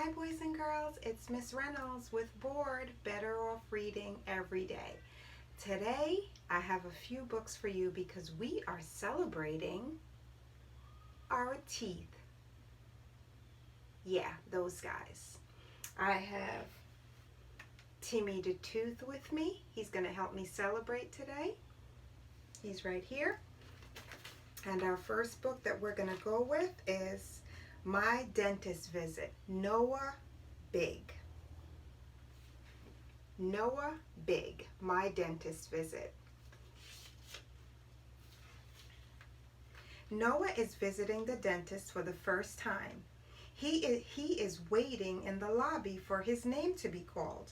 Hi boys and girls, it's Miss Reynolds with B.O.R.E.D, Better Off Reading Every Day. Today I have a few books for you because we are celebrating our teeth. Yeah, those guys. I have Timmy the Tooth with me. He's going to help me celebrate today. He's right here. And our first book that we're going to go with is My Dentist Visit, Noah Big. Noah Big, My Dentist Visit. Noah is visiting the dentist for the first time. He is waiting in the lobby for his name to be called.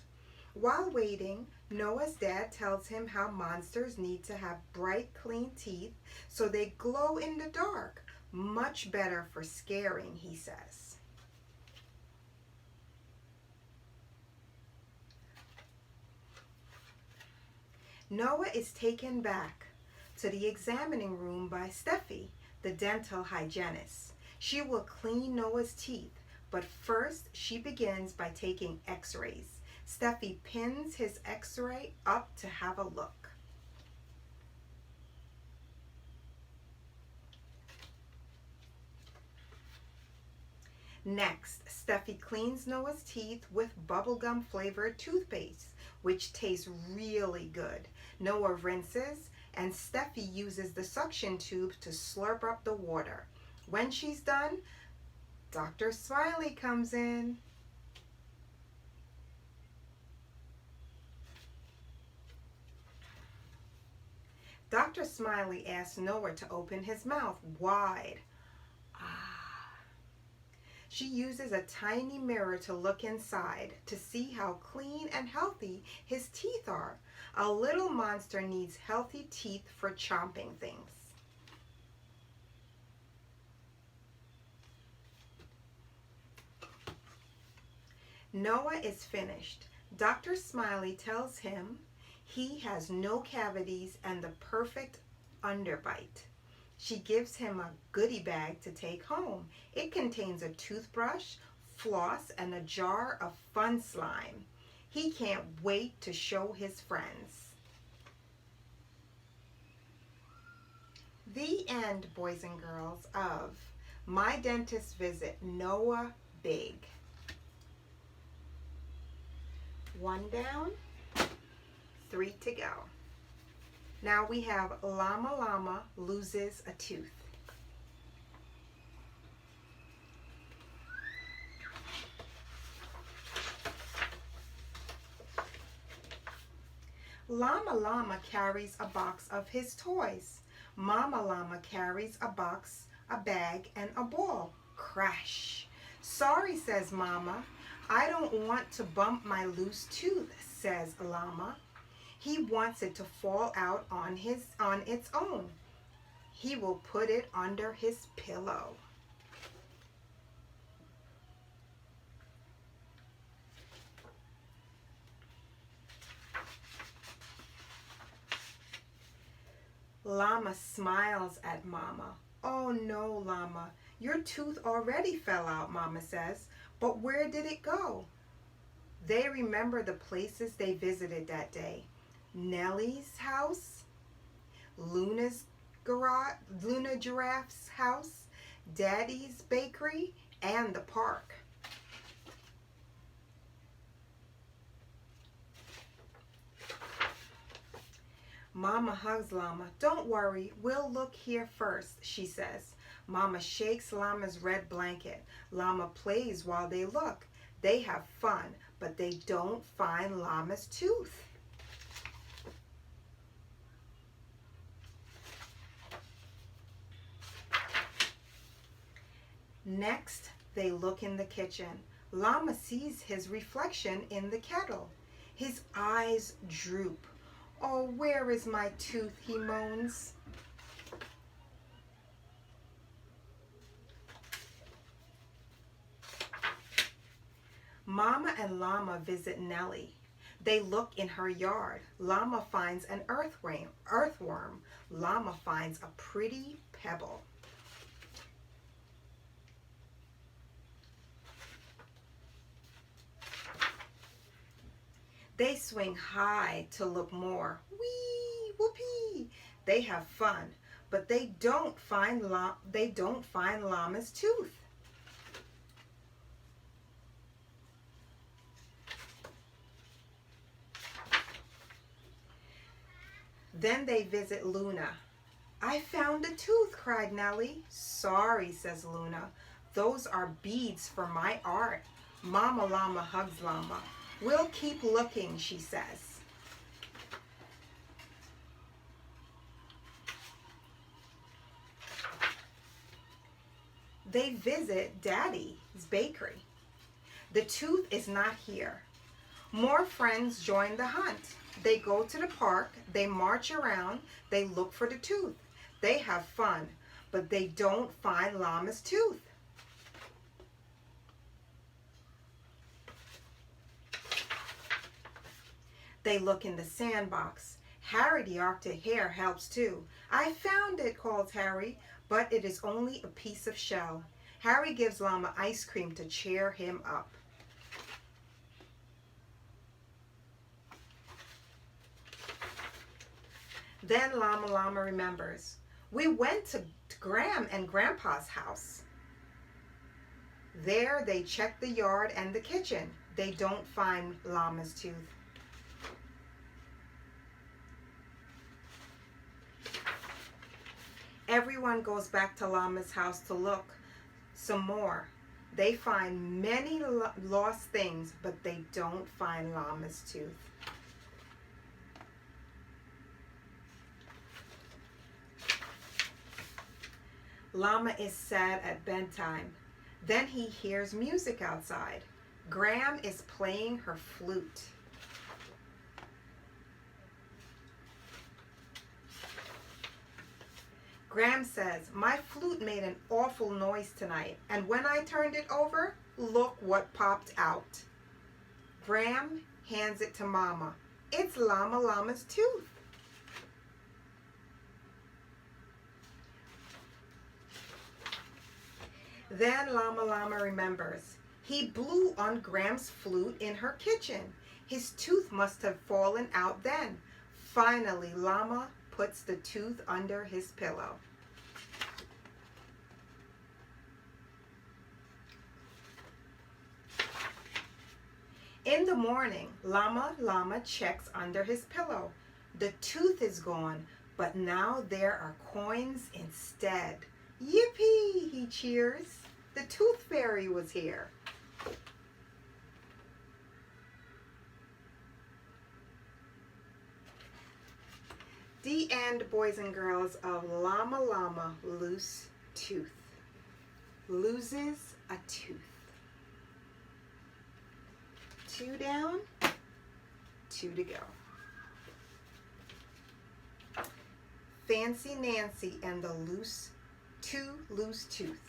While waiting, Noah's dad tells him how monsters need to have bright, clean teeth so they glow in the dark. Much better for scaring, he says. Noah is taken back to the examining room by Steffi, the dental hygienist. She will clean Noah's teeth, but first she begins by taking x-rays. Steffi pins his x-ray up to have a look. Next, Steffi cleans Noah's teeth with bubblegum flavored toothpaste, which tastes really good. Noah rinses, and Steffi uses the suction tube to slurp up the water. When she's done, Dr. Smiley comes in. Dr. Smiley asks Noah to open his mouth wide. She uses a tiny mirror to look inside to see how clean and healthy his teeth are. A little monster needs healthy teeth for chomping things. Noah is finished. Dr. Smiley tells him he has no cavities and the perfect underbite. She gives him a goodie bag to take home. It contains a toothbrush, floss, and a jar of fun slime. He can't wait to show his friends. The end, boys and girls, of My Dentist Visit, Noah Big. One down, 3 to go. Now we have Llama Llama Loses a Tooth. Llama Llama carries a box of his toys. Mama Llama carries a box, a bag, and a ball. Crash. Sorry, says Mama. I don't want to bump my loose tooth, says Llama. He wants it to fall out on its own. He will put it under his pillow. Llama smiles at Mama. Oh no, Llama, your tooth already fell out, Mama says. But where did it go? They remember the places they visited that day. Nellie's house, Luna Giraffe's house, Daddy's bakery, and the park. Mama hugs Llama. Don't worry, we'll look here first, she says. Mama shakes Llama's red blanket. Llama plays while they look. They have fun, but they don't find Llama's tooth. Next, they look in the kitchen. Llama sees his reflection in the kettle. His eyes droop. Oh, where is my tooth, he moans. Mama and Llama visit Nellie. They look in her yard. Llama finds an earthworm. Llama finds a pretty pebble. They swing high to look more. Wee, whoopee. They have fun, but they don't find Llama's tooth. Then they visit Luna. I found a tooth, cried Nellie. Sorry, says Luna. Those are beads for my art. Mama Llama hugs Llama. We'll keep looking, she says. They visit Daddy's bakery. The tooth is not here. More friends join the hunt. They go to the park, they march around, they look for the tooth. They have fun, but they don't find Llama's tooth. They look in the sandbox. Harry the Arctic Hare helps too. I found it, calls Harry, but it is only a piece of shell. Harry gives Llama ice cream to cheer him up. Then Llama Llama remembers. We went to Gram and Grandpa's house. There they check the yard and the kitchen. They don't find Llama's tooth. Everyone goes back to Llama's house to look some more. They find many lost things, but they don't find Llama's tooth. Llama is sad at bedtime. Then he hears music outside. Gram is playing her flute. Gram says, my flute made an awful noise tonight, and when I turned it over, look what popped out. Gram hands it to Mama. It's Llama Llama's tooth. Then Llama Llama remembers. He blew on Gram's flute in her kitchen. His tooth must have fallen out then. Finally, Llama puts the tooth under his pillow. In the morning, Llama Llama checks under his pillow. The tooth is gone, but now there are coins instead. Yippee, he cheers. The tooth fairy was here. The end, boys and girls, of Llama Llama Loose Tooth. Loses a tooth. 2 down, 2 to go. Fancy Nancy and the loose tooth.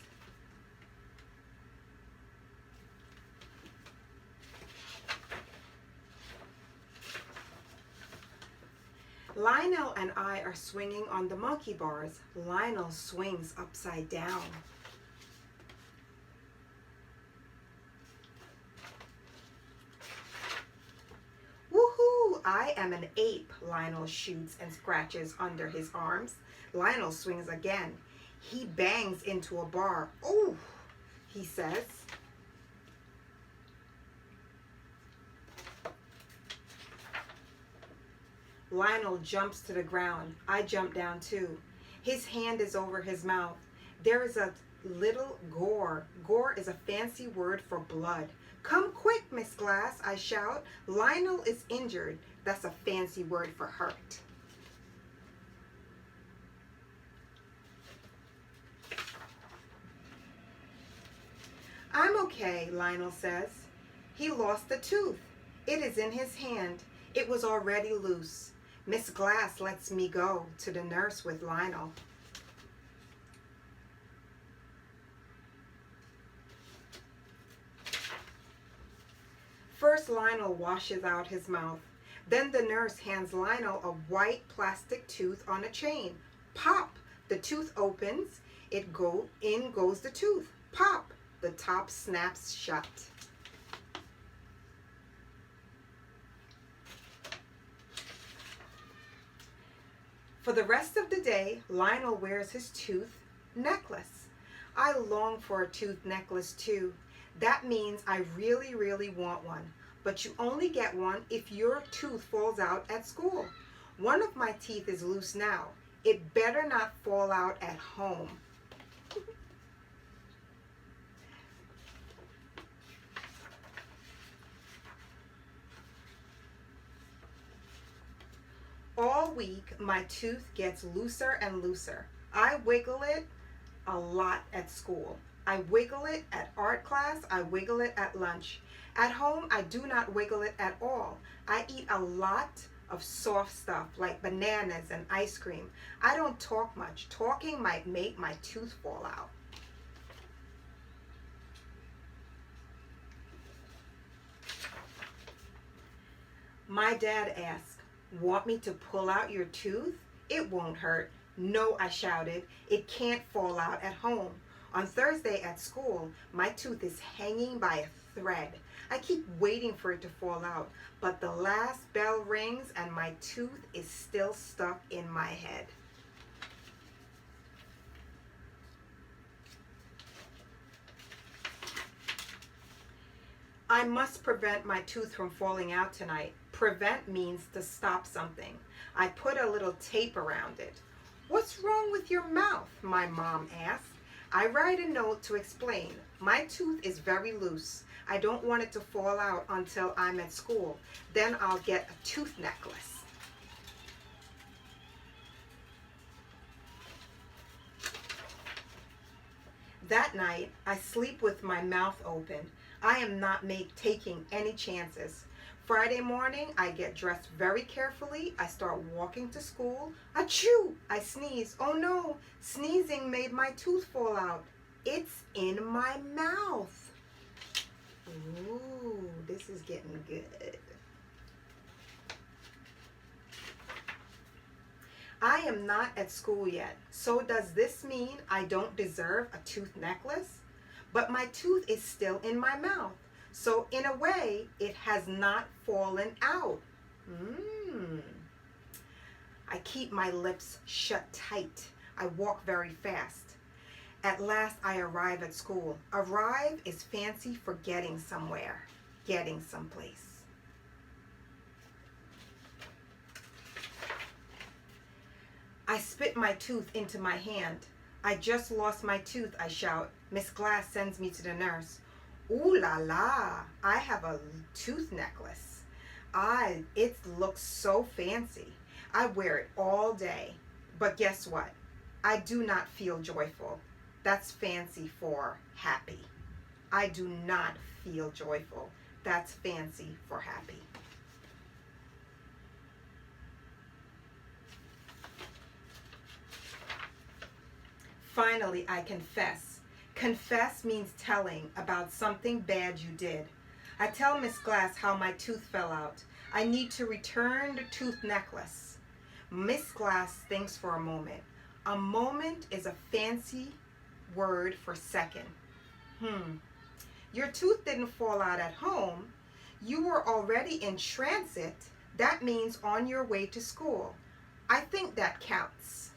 Lionel and I are swinging on the monkey bars. Lionel swings upside down. Woohoo! I am an ape, Lionel shoots and scratches under his arms. Lionel swings again. He bangs into a bar. Oh, he says. Lionel jumps to the ground. I jump down too. His hand is over his mouth. There is a little gore. Gore is a fancy word for blood. Come quick, Miss Glass, I shout. Lionel is injured. That's a fancy word for hurt. I'm okay, Lionel says. He lost the tooth. It is in his hand. It was already loose. Miss Glass lets me go to the nurse with Lionel. First, Lionel washes out his mouth. Then the nurse hands Lionel a white plastic tooth on a chain. Pop! The tooth opens. In goes the tooth. Pop! The top snaps shut. For the rest of the day, Lionel wears his tooth necklace. I long for a tooth necklace too. That means I really, really want one. But you only get one if your tooth falls out at school. One of my teeth is loose now. It better not fall out at home. All week, my tooth gets looser and looser. I wiggle it a lot at school. I wiggle it at art class. I wiggle it at lunch. At home, I do not wiggle it at all. I eat a lot of soft stuff like bananas and ice cream. I don't talk much. Talking might make my tooth fall out. My dad asked, "Want me to pull out your tooth? It won't hurt." "No," I shouted. "It can't fall out at home." On Thursday at school, my tooth is hanging by a thread. I keep waiting for it to fall out, but the last bell rings and my tooth is still stuck in my head. I must prevent my tooth from falling out tonight. Prevent means to stop something. I put a little tape around it. "What's wrong with your mouth?" my mom asked. I write a note to explain. My tooth is very loose. I don't want it to fall out until I'm at school. Then I'll get a tooth necklace. That night, I sleep with my mouth open. I am not taking any chances. Friday morning, I get dressed very carefully. I start walking to school. Achoo! I sneeze. Oh no! Sneezing made my tooth fall out. It's in my mouth. Ooh, this is getting good. I am not at school yet. So does this mean I don't deserve a tooth necklace? But my tooth is still in my mouth. So in a way, it has not fallen out. I keep my lips shut tight. I walk very fast. At last I arrive at school. Arrive is fancy for getting somewhere, getting someplace. I spit my tooth into my hand. "I just lost my tooth," I shout. Miss Glass sends me to the nurse. "Ooh la la, I have a tooth necklace. It looks so fancy. I wear it all day. But guess what? I do not feel joyful." That's fancy for happy. I do not feel joyful. That's fancy for happy. Finally, I confess. Confess means telling about something bad you did. I tell Miss Glass how my tooth fell out. I need to return the tooth necklace. Miss Glass thinks for a moment. A moment is a fancy word for second. Your tooth didn't fall out at home. You were already in transit. That means on your way to school. I think that counts.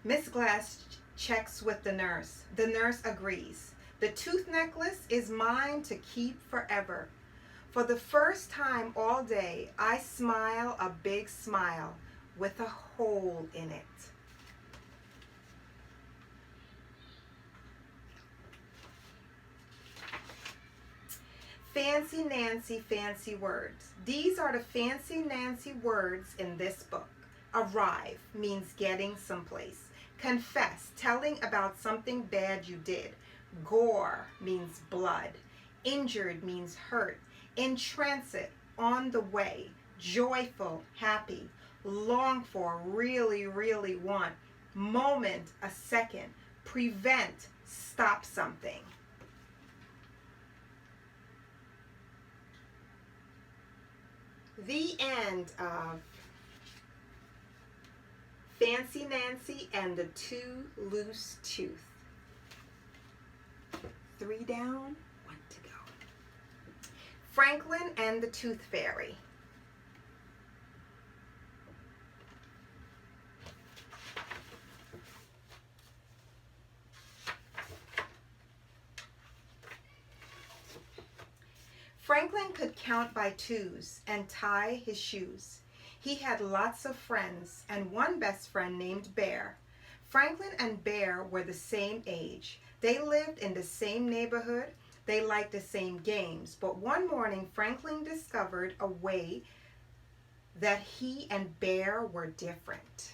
Miss Glass checks with the nurse. The nurse agrees. The tooth necklace is mine to keep forever. For the first time all day, I smile a big smile with a hole in it. Fancy Nancy fancy words. These are the fancy Nancy words in this book. Arrive means getting someplace. Confess, telling about something bad you did. Gore means blood. Injured means hurt. In transit, on the way. Joyful, happy. Long for, really, really want. Moment, a second. Prevent, stop something. The end of Fancy Nancy and the Two Loose Tooth. 3 down, 1 to go. Franklin and the Tooth Fairy. Franklin could count by twos and tie his shoes. He had lots of friends and one best friend named Bear. Franklin and Bear were the same age. They lived in the same neighborhood. They liked the same games. But one morning, Franklin discovered a way that he and Bear were different.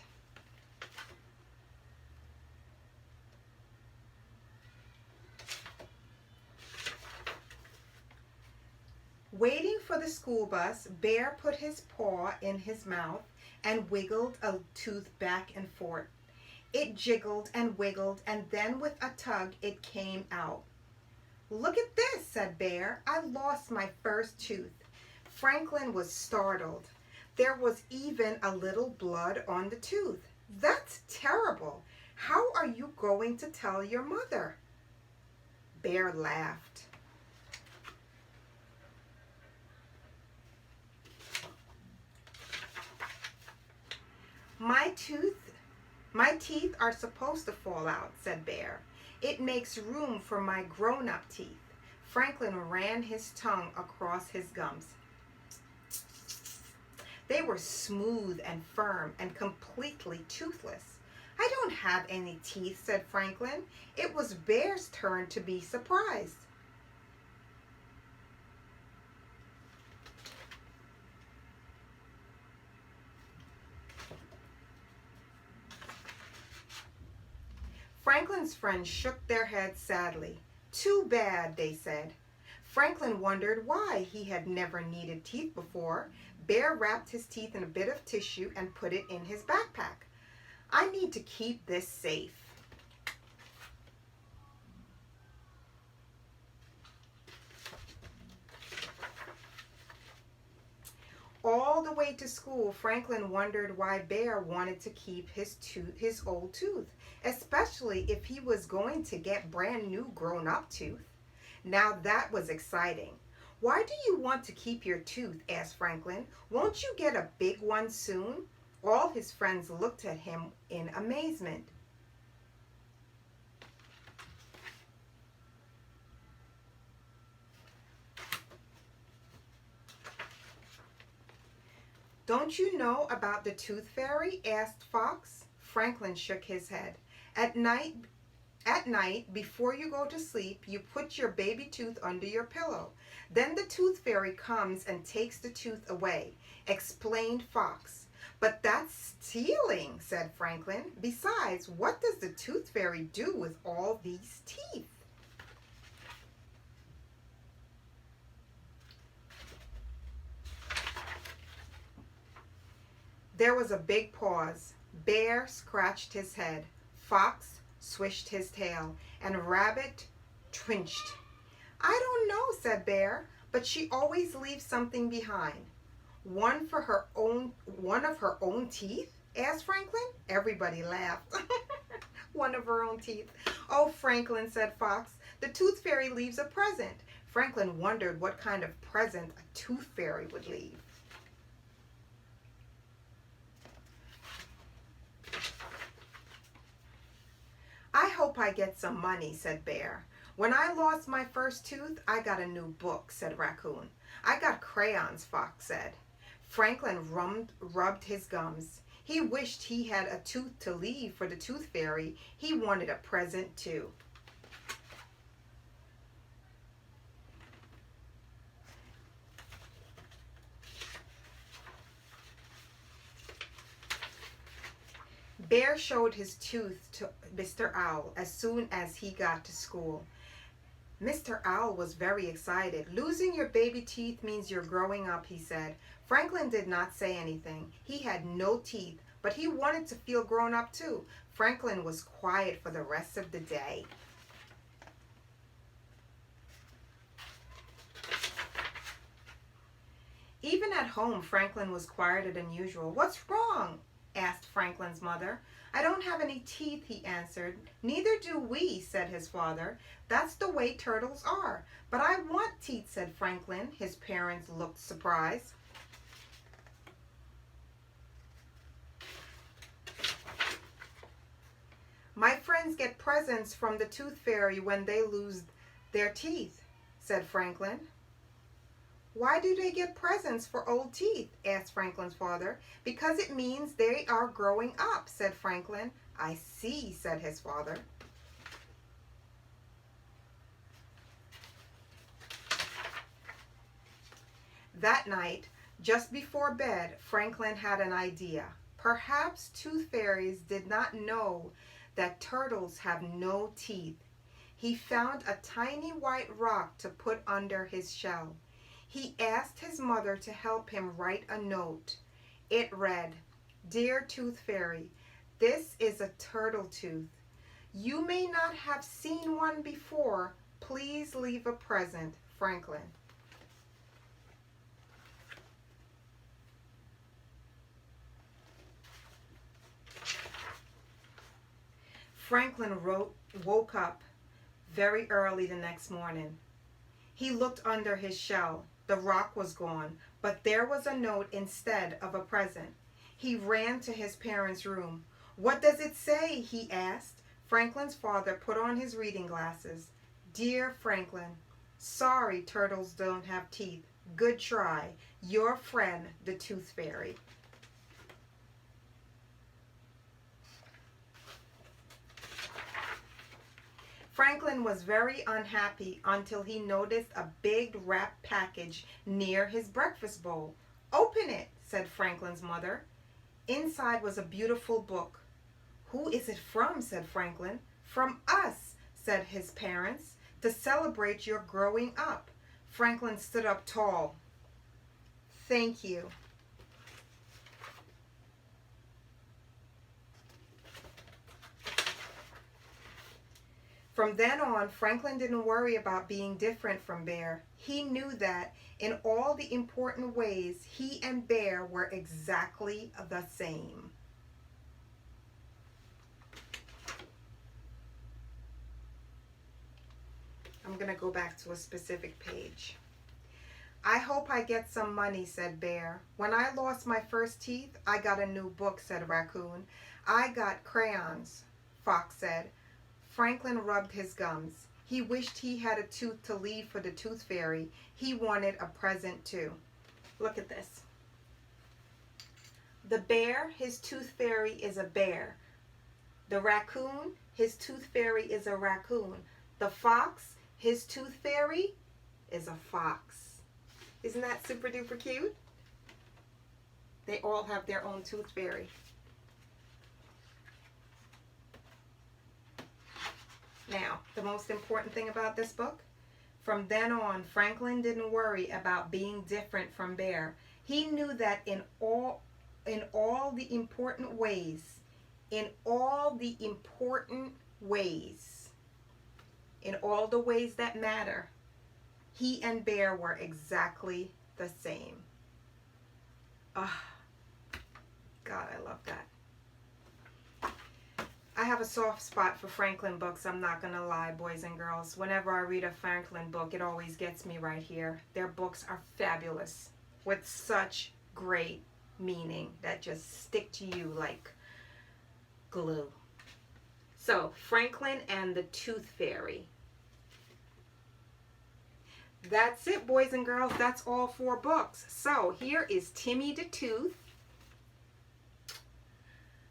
Waiting for the school bus, Bear put his paw in his mouth and wiggled a tooth back and forth. It jiggled and wiggled, and then with a tug, it came out. "Look at this," said Bear. "I lost my first tooth." Franklin was startled. There was even a little blood on the tooth. "That's terrible. How are you going to tell your mother?" Bear laughed. My teeth are supposed to fall out," said Bear. "It makes room for my grown-up teeth." Franklin ran his tongue across his gums. They were smooth and firm and completely toothless. "I don't have any teeth," said Franklin. It was Bear's turn to be surprised. Franklin's friends shook their heads sadly. "Too bad," they said. Franklin wondered why. He had never needed teeth before. Bear wrapped his teeth in a bit of tissue and put it in his backpack. "I need to keep this safe." All the way to school, Franklin wondered why Bear wanted to keep his old tooth, especially if he was going to get brand new grown-up tooth. Now that was exciting. "Why do you want to keep your tooth?" asked Franklin. "Won't you get a big one soon?" All his friends looked at him in amazement. "Don't you know about the tooth fairy?" asked Fox. Franklin shook his head. At night, before you go to sleep, you put your baby tooth under your pillow. Then the tooth fairy comes and takes the tooth away," explained Fox. "But that's stealing," said Franklin. "Besides, what does the tooth fairy do with all these teeth?" There was a big pause. Bear scratched his head. Fox swished his tail, and Rabbit trinched. "I don't know," said Bear, "but she always leaves something behind." One of her own teeth?" asked Franklin. Everybody laughed. "One of her own teeth." "Oh, Franklin," said Fox, "the tooth fairy leaves a present." Franklin wondered what kind of present a tooth fairy would leave. "I hope I get some money," said Bear. "When I lost my first tooth, I got a new book," said Raccoon. "I got crayons," Fox said. Franklin rubbed his gums. He wished he had a tooth to leave for the tooth fairy. He wanted a present too. Bear showed his tooth to Mr. Owl as soon as he got to school. Mr. Owl was very excited. "Losing your baby teeth means you're growing up," he said. Franklin did not say anything. He had no teeth, but he wanted to feel grown up too. Franklin was quiet for the rest of the day. Even at home, Franklin was quieter than usual. "What's wrong?" asked Franklin's mother. I don't have any teeth, he answered. Neither do we, said his father. That's the way turtles are. But I want teeth, said Franklin. His parents looked surprised. My friends get presents from the tooth fairy when they lose their teeth, said Franklin. Why do they get presents for old teeth? Asked Franklin's father. Because it means they are growing up, said Franklin. I see, said his father. That night, just before bed, Franklin had an idea. Perhaps tooth fairies did not know that turtles have no teeth. He found a tiny white rock to put under his shell. He asked his mother to help him write a note. It read, Dear Tooth Fairy, this is a turtle tooth. You may not have seen one before. Please leave a present, Franklin. Franklin woke up very early the next morning. He looked under his shell. The rock was gone, but there was a note instead of a present. He ran to his parents' room. What does it say? He asked. Franklin's father put on his reading glasses. Dear Franklin, sorry turtles don't have teeth. Good try. Your friend, the Tooth Fairy. Franklin was very unhappy until he noticed a big wrapped package near his breakfast bowl. Open it, said Franklin's mother. Inside was a beautiful book. Who is it from? Said Franklin. From us, said his parents, to celebrate your growing up. Franklin stood up tall. Thank you. From then on, Franklin didn't worry about being different from Bear. He knew that in all the important ways, he and Bear were exactly the same. I'm going to go back to a specific page. I hope I get some money, said Bear. When I lost my first teeth, I got a new book, said Raccoon. I got crayons, Fox said. Franklin rubbed his gums. He wished he had a tooth to leave for the Tooth Fairy. He wanted a present too. Look at this. The bear, his Tooth Fairy is a bear. The raccoon, his Tooth Fairy is a raccoon. The fox, his Tooth Fairy is a fox. Isn't that super duper cute? They all have their own Tooth Fairy. Now, the most important thing about this book, from then on, Franklin didn't worry about being different from Bear. He knew that in all the important ways, in all the ways that matter, he and Bear were exactly the same. Ah, God, I love that. I have a soft spot for Franklin books, I'm not going to lie, boys and girls. Whenever I read a Franklin book, it always gets me right here. Their books are fabulous, with such great meaning that just stick to you like glue. So, Franklin and the Tooth Fairy. That's it, boys and girls. That's all 4 books. So, here is Timmy the Tooth.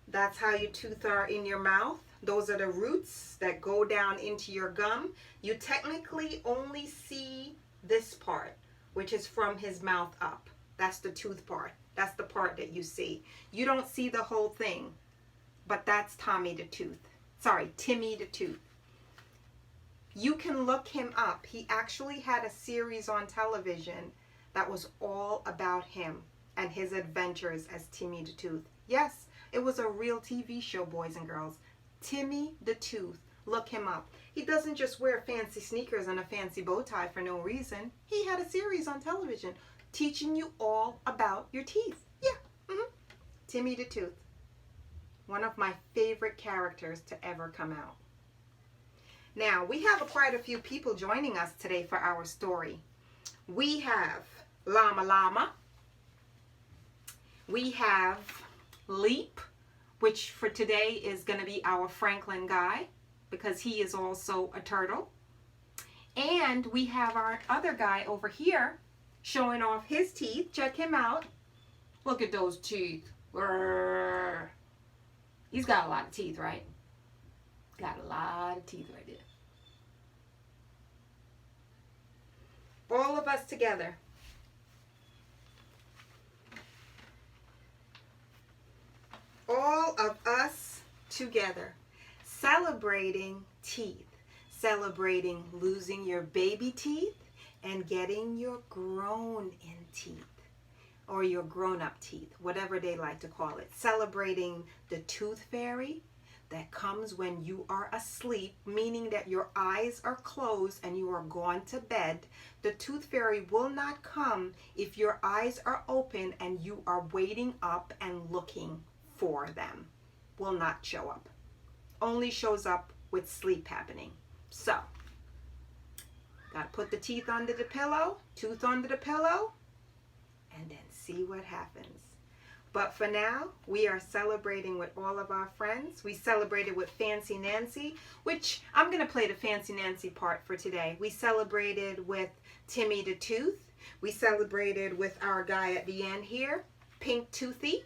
That's how your teeth are in your mouth. Those are the roots that go down into your gum. You technically only see this part, which is from his mouth up. That's the tooth part. That's the part that you see. You don't see the whole thing, but that's Timmy the Tooth. You can look him up. He actually had a series on television that was all about him and his adventures as Timmy the Tooth. Yes, it was a real TV show, boys and girls. Timmy the Tooth. Look him up. He doesn't just wear fancy sneakers and a fancy bow tie for no reason. He had a series on television teaching you all about your teeth. Yeah. Timmy the Tooth. One of my favorite characters to ever come out. Now, we have quite a few people joining us today for our story. We have Llama Llama. We have Leap, which for today is going to be our Franklin guy because he is also a turtle. And we have our other guy over here showing off his teeth. Check him out. Look at those teeth. Brrr. He's got a lot of teeth, right? Got a lot of teeth right there. All of us together. All of us together. Celebrating teeth. Celebrating losing your baby teeth and getting your grown-in teeth. Or your grown-up teeth, whatever they like to call it. Celebrating the tooth fairy that comes when you are asleep, meaning that your eyes are closed and you are gone to bed. The tooth fairy will not come if your eyes are open and you are waiting up and looking for them. Will not show up. Only shows up with sleep happening. So, gotta put the teeth under the pillow, tooth under the pillow, and then see what happens. But for now, we are celebrating with all of our friends. We celebrated with Fancy Nancy, which I'm going to play the Fancy Nancy part for today. We celebrated with Timmy the Tooth. We celebrated with our guy at the end here, Pink Toothy.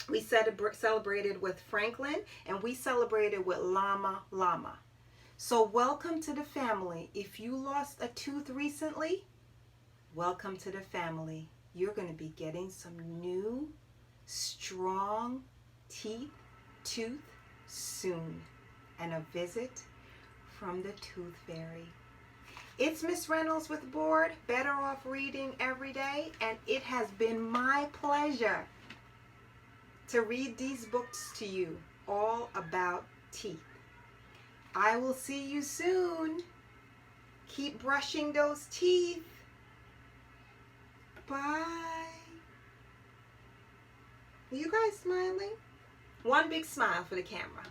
We celebrated with Franklin, and we celebrated with Llama Llama. So welcome to the family. If you lost a tooth recently, welcome to the family. You're going to be getting some new, strong tooth soon. And a visit from the Tooth Fairy. It's Miss Reynolds with B.O.R.E.D, Better Off Reading Every Day. And it has been my pleasure to read these books to you all about teeth. I will see you soon. Keep brushing those teeth. Bye. Are you guys smiling? One big smile for the camera.